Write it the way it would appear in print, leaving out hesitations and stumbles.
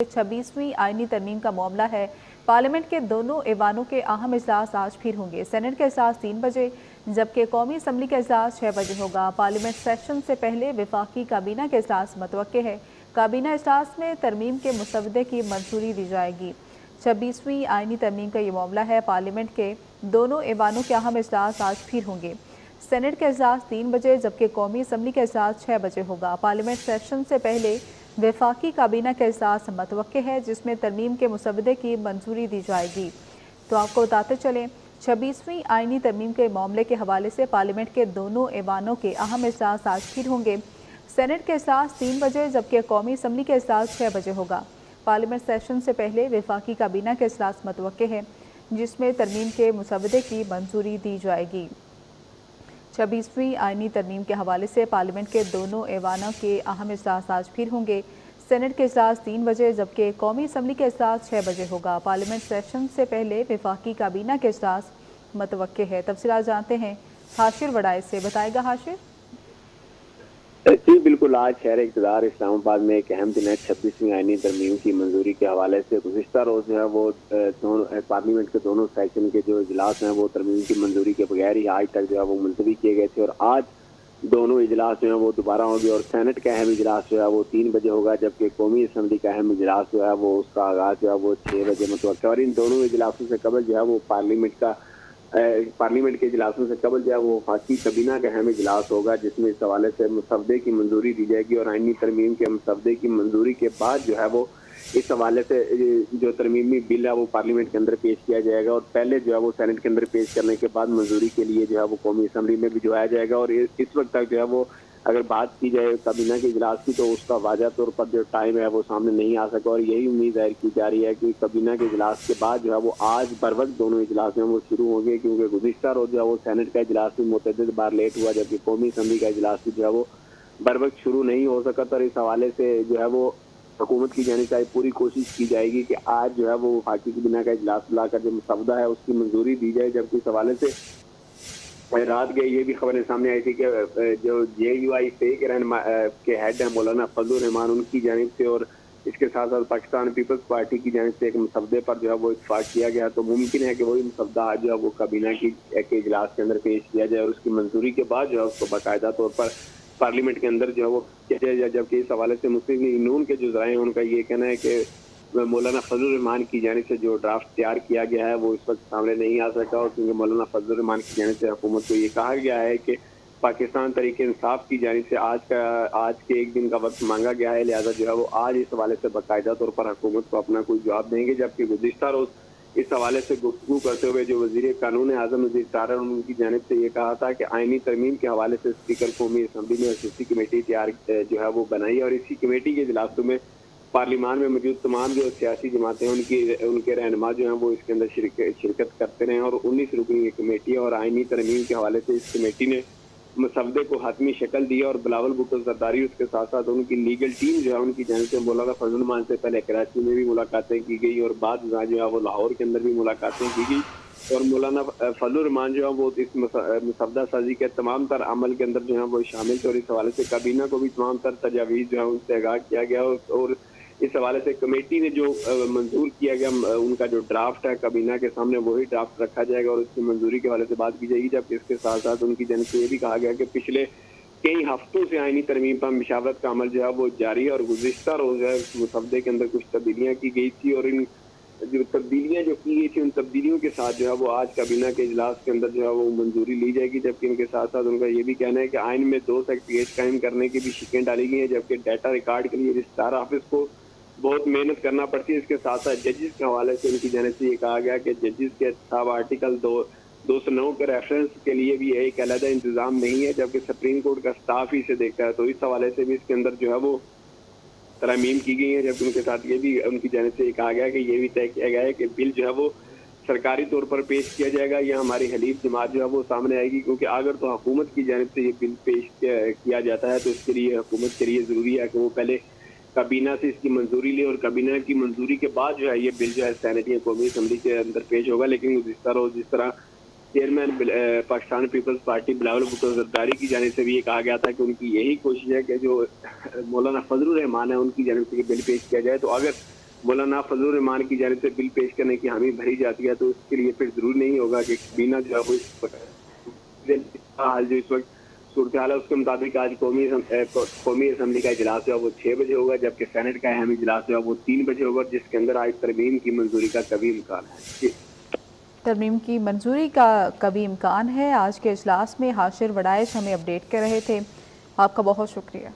26वीं आईनी तरमीम का मामला है। पार्लियामेंट के दोनों ऐवानों के अहम इजलास आज फिर होंगे। सेनेट का इजलास 3 बजे जबकि कौमी असम्बली का इजलास 6 बजे होगा। पार्लियामेंट सेशन से पहले वफाकी काबीना का इजलास मतवक्के है। काबीना इजलास में तरमीम के मुसवदे की मंजूरी दी जाएगी। 26वीं आईनी तरमीम का ये मामला है। पार्लियामेंट के दोनों ऐवानों के अहम इजलास आज फिर होंगे। सेनेट का इजलास 3 बजे जबकि कौमी असम्बली का इजलास 6 बजे होगा। पार्लियामेंट सेशन से पहले वफाकी काबीना का इजलास मतवक्के है जिसमें तरमीम के मुसवदे की मंजूरी दी जाएगी। तो आपको बताते चलें, 26वीं आईनी तरमीम के मामले के हवाले से पार्लियामेंट के दोनों ऐवानों के अहम इजलास आज फिर होंगे। सेनेट का इजलास 3 बजे जबकि कौमी असम्बली का इजलास 6 बजे होगा। पार्लियामेंट सेशन से पहले वफाकी काबीना का इजलास मतवक्के है जिसमें तरमीम के मुसवदे की मंजूरी दी जाएगी। 26वीं आईनी तरमीम के हवाले से पार्लियामेंट के दोनों ऐवानों के अहम इजलास आज फिर होंगे। सेनेट के इजलास 3 बजे जबकि कौमी असम्बली का इजलास 6 बजे होगा। पार्लियामेंट सेशन से पहले वफाकी काबीना के इजलास मतवक्के है। तफसीलात जानते हैं हाशिर वड़ाई से। बताएगा हाशिर। जी बिल्कुल, आज शहर इक़्तिदार इस्लामाबाद में एक अहम दिन है। 26वीं आईनी तरमीम की मंजूरी के हवाले से गुज़िश्ता रोज़ जो है वो दोनों पार्लियामेंट के दोनों सेक्शन के जो इजलास हैं वो तरमीम की मंजूरी के बगैर ही आज तक जो है वो मुलतवी किए गए थे और आज दोनों इजलास जो है वो दोबारा होंगे और सेनेट का अहम इजलास जो है वो 3 बजे होगा जबकि कौमी असम्बली का अहम इजलास जो है वो उसका आगाज़ जो है वो 6 बजे मुतवक्किल है। और इन दोनों इजलासों से कबल जो है वो पार्लियामेंट के इजलासों से कबल जो है वो वफाकी काबीना का अहम इजलास होगा जिसमें इस हवाले से मुसवदे की मंजूरी दी जाएगी और आईनी तरमीम के मुसवदे की मंजूरी के बाद जो है वो इस हवाले से जो तरमीमी बिल है वो पार्लियामेंट के अंदर पेश किया जाएगा और पहले जो है वो सेनेट के अंदर पेश करने के बाद मंजूरी के लिए जो है वो कौमी असम्बली में भिजवाया जाएगा। और इस वक्त तक जो है वो अगर बात की जाए काबीना के इजलास की तो उसका वाज़ह तौर पर जो टाइम है वो सामने नहीं आ सका और यही उम्मीद जाहिर की जा रही है कि काबीना के इजलास के बाद जो है वो आज बर वक्त दोनों इजलास हैं वो शुरू होंगे क्योंकि गुज़िश्ता रोज़ जो है वो सेनेट का इजलास भी मुतअद्दिद बार लेट हुआ जबकि कौमी असम्बली का इजलास भी जो है वो बर वक्त शुरू नहीं हो सका। तो इस हवाले से जो है वो हुकूमत की जानी चाहिए पूरी कोशिश की जाएगी कि आज जो है वो वफाकी काबीना का इजलास बुलाकर जो मुसवदा है उसकी मंजूरी दी जाए। जबकि इस हवाले से रात गए ये भी खबरें सामने आई थी कि जो JUI के हेड है मौलाना फजलुर रहमान उनकी जानिब से और इसके साथ साथ पाकिस्तान पीपल्स पार्टी की जानिब से एक मुसवदे पर जो है वो इत्तफाक किया गया। तो मुमकिन है कि वही मुसवदा आज जो है वो काबीना के इजलास के अंदर पेश किया जाए और उसकी मंजूरी के बाद जो है उसको बाकायदा तौर पर पार्लियामेंट के अंदर जो है वो किया जाए। जबकि इस हवाले से मुस्लिम लीग नून के जो ज़राए हैं उनका ये कहना है कि मौलाना फजलुर रहमान की जानिब से जो ड्राफ्ट तैयार किया गया है वो इस वक्त सामने नहीं आ सका और क्योंकि मौलाना फजलुर रहमान की जानिब से हुकूमत को ये कहा गया है कि पाकिस्तान तरीके इंसाफ की जानिब से आज के एक दिन का वक्त मांगा गया है, लिहाजा जो है वो आज इस हवाले से बाकायदा तौर पर हुकूमत को अपना कोई जवाब देंगे। जबकि गुज़िश्ता रोज़ इस हवाले से गुफ्तगू करते हुए जो वज़ीर कानून आज़म नज़ीर तारड़ उनकी जानिब से ये कहा था कि आईनी तरमीम के हवाले से स्पीकर कौमी असम्बली ने खसूसी कमेटी तैयार जो है वो बनाई और इसी कमेटी के इजलासों में पार्लियामान में मौजूद तमाम जो सियासी जमातें उनके रहनुमा जो हैं वो इसके अंदर शिरकत करते रहे और 19 रुकनी ये कमेटी है और आईनी तरमीम के हवाले से इस कमेटी ने मसवदे को हतमी शक्ल दी और बिलावल भुट्टो जरदारी उसके साथ साथ उनकी लीगल टीम जो है उनकी जानिब से मौलाना फजलुर रहमान से पहले कराची में भी मुलाकातें की गई और बाद जो है वो लाहौर के अंदर भी मुलाकातें की गई और मौलाना फजलुर रहमान जो है वो इस मुसवदा साजी के तमाम तर अमल के अंदर जो है वो शामिल थे और इस हवाले से काबीना को भी तमाम तर तजावीज़ जो है उनसे आगाह किया गया और इस हवाले से कमेटी ने जो मंजूर किया गया उनका जो ड्राफ्ट है काबीना के सामने वही ड्राफ्ट रखा जाएगा और उसकी मंजूरी के हवाले से बात की जाएगी। जबकि इसके साथ साथ उनकी जानिब से ये भी कहा गया कि पिछले कई हफ्तों से आईनी तरमीम पर मशावरत का अमल जो है वो जारी है और गुज़िश्ता रोज़ है मुसवदे के अंदर कुछ तब्दीलियाँ की गई थी और इन जो तब्दीलियाँ जो की गई थी उन तब्दीलियों के साथ जो है वो आज काबीना के इजलास के अंदर जो है वो मंजूरी ली जाएगी। जबकि इनके साथ साथ उनका ये भी कहना है कि आइन में 2 सेक्रेटरीट कायम करने की भी शिकें डाली गई हैं जबकि डाटा रिकॉर्ड के लिए रजिस्ट्रार ऑफिस को बहुत मेहनत करना पड़ती है। इसके साथ साथ जजेस के हवाले से उनकी जानिब से ये कहा गया कि जजेस के साहब आर्टिकल 209 के रेफरेंस के लिए भी एक अलग इंतजाम नहीं है जबकि सुप्रीम कोर्ट का स्टाफ ही इसे देखता है। तो इस हवाले से भी इसके अंदर जो है वो तरमीम की गई है। जबकि उनके साथ ये भी उनकी जानिब से ये कहा गया कि ये भी तय किया गया है कि बिल जो है वो सरकारी तौर पर पेश किया जाएगा या हमारी हलीफ जमात जो है वो सामने आएगी क्योंकि अगर तो हुकूमत की जानिब से ये बिल पेश किया जाता है तो इसके लिए हुकूमत के लिए ज़रूरी है कि वो पहले काबीना से इसकी मंजूरी ले और काबीना की मंजूरी के बाद जो है ये बिल जो है सेनेट या कौमी असम्बली के अंदर पेश होगा। लेकिन जिस तरह chairman Pakistan People's Party Bilawal Bhutto Zardari की जानिब से भी ये कहा गया था कि उनकी यही कोशिश है कि जो मौलाना फजलुर रहमान है उनकी जानिब से बिल पेश किया जाए। तो अगर मौलाना फजलुर रहमान की जानिब से बिल पेश करने की हामी भरी जाती है, तो उसके लिए फिर जरूरी नहीं होगा कि बीना जो है वो हाल जो इस वक्त सूरत हाल है उसके मुताबिक आज कौमी असम्बली का इजलास जो है वो 6 बजे होगा, जबकि सेनेट का अहम इजलास जो है वो 3 बजे होगा, जिसके अंदर आज तरमीम की मंजूरी का कभी इम्कान है। तरमीम की मंजूरी का कभी इम्कान है। आज के इजलास में हाशिर वडाइश हमें अपडेट कर रहे थे। आपका बहुत शुक्रिया।